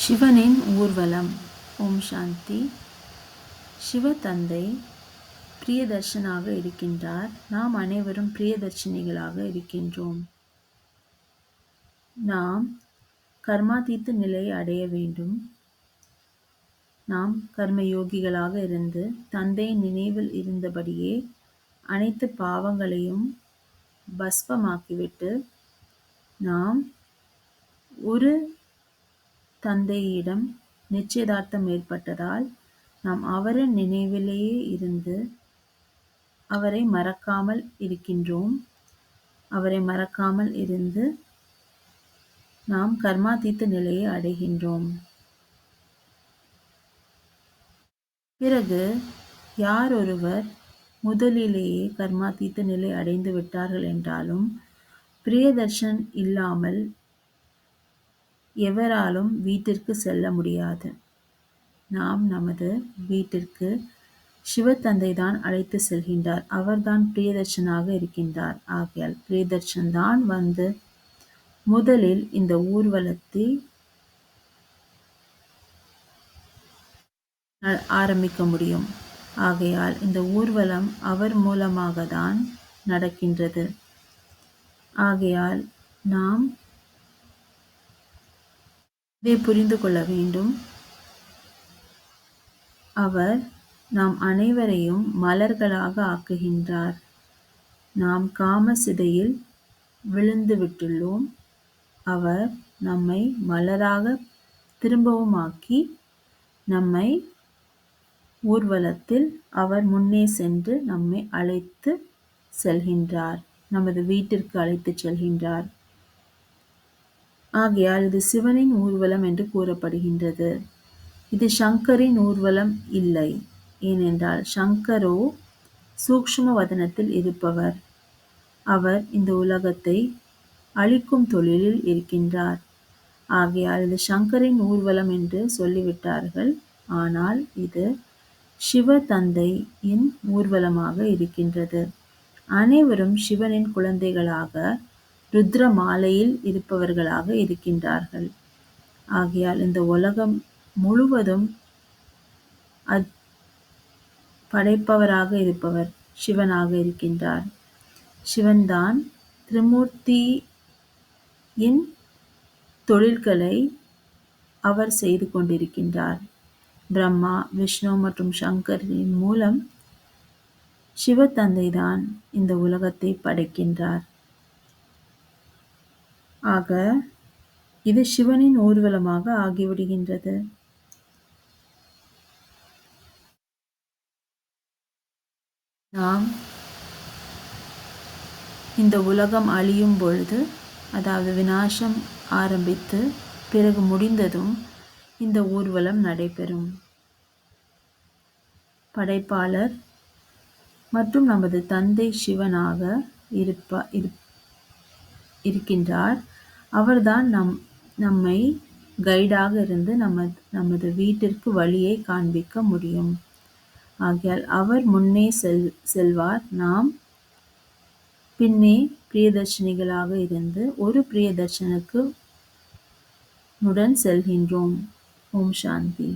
சிவனின் ஊர்வலம். ஓம் சாந்தி. சிவதந்தை பிரியதர்ஷனாக இருக்கின்றார். நாம் அனைவரும் பிரியதர்ஷினிகளாக இருக்கின்றோம். நாம் கர்மாதீத்த நிலையை அடைய வேண்டும். நாம் கர்மயோகிகளாக இருந்து தந்தையின் நினைவில் இருந்தபடியே அனைத்து பாவங்களையும் பஸ்பமாக்கிவிட்டு நாம் ஒரு தந்தையிடம் நிச்சயதார்த்தம் ஏற்பட்டதால் நாம் அவரின் நினைவிலேயே இருந்து அவரை மறக்காமல் இருக்கின்றோம். அவரை மறக்காமல் இருந்து நாம் கர்மாதீத்த நிலையை அடைகின்றோம். பிறகு யார் ஒருவர் முதலிலேயே கர்மாதீத்த நிலை அடைந்து விட்டார்கள் என்றாலும் பிரியதர்ஷன் இல்லாமல் எவராலும் வீட்டிற்கு செல்ல முடியாது. நாம் நமது வீட்டிற்கு சிவதந்தை தான் அழைத்து செல்கின்றார். அவர்தான் பிரியதர்ஷனாக இருக்கின்றார். ஆகையால் பிரியதர்ஷன் தான் வந்து முதலில் இந்த ஊர்வலத்தை ஆரம்பிக்க முடியும். ஆகையால் இந்த ஊர்வலம் அவர் மூலமாக தான் நடக்கின்றது. ஆகையால் நாம் இதை புரிந்து கொள்ள வேண்டும். அவர் நாம் அனைவரையும் மலர்களாக ஆக்குகின்றார். நாம் காம சிதையில் விழுந்து விட்டுள்ளோம். அவர் நம்மை மலராக திரும்பவும் ஆக்கி நம்மை ஊர்வலத்தில் அவர் முன்னே சென்று நம்மை அழைத்து செல்கின்றார். நமது வீட்டிற்கு அழைத்து செல்கின்றார். ஆகையால் இது சிவனின் ஊர்வலம் என்று கூறப்படுகின்றது. இது சங்கரின் ஊர்வலம் இல்லை. ஏனென்றால் சங்கரோ சூக்ஷ்ம வதனத்தில் இருப்பவர். அவர் இந்த உலகத்தை அழிக்கும் தொழிலில் இருக்கின்றார். ஆகையால் இது சங்கரின் ஊர்வலம் என்று சொல்லிவிட்டார்கள். ஆனால் இது சிவ தந்தையின் ஊர்வலமாக இருக்கின்றது. அனைவரும் சிவனின் குழந்தைகளாக ருத்ர மாலையில் இருப்பவர்களாக இருக்கின்றார்கள். ஆகையால் இந்த உலகம் முழுவதும் படைப்பவராக இருப்பவர் சிவனாக இருக்கின்றார். சிவன்தான் திரிமூர்த்தியின் தொழில்களை அவர் செய்து கொண்டிருக்கின்றார். பிரம்மா, விஷ்ணு மற்றும் சங்கரின் மூலம் சிவதந்தை தான் இந்த உலகத்தை படைக்கின்றார். ஆக இது சிவனின் ஊர்வலமாக ஆகிவிடுகின்றது. நாம் இந்த உலகம் அழியும் பொழுது, அதாவது விநாசம் ஆரம்பித்து பிறகு முடிந்ததும் இந்த ஊர்வலம் நடைபெறும். படைப்பாளர் மற்றும் நமது தந்தை சிவனாக இருக்கின்றார். அவர்தான் நம்மை கைடாக இருந்து நமது வீட்டிற்கு வழியை காண்பிக்க முடியும். ஆகையால் அவர் முன்னே செல்வார். நாம் பின்னே பிரியதர்ஷினிகளாக இருந்து ஒரு பிரியதர்ஷனுக்கு உடன் செல்கின்றோம். ஓம் சாந்தி.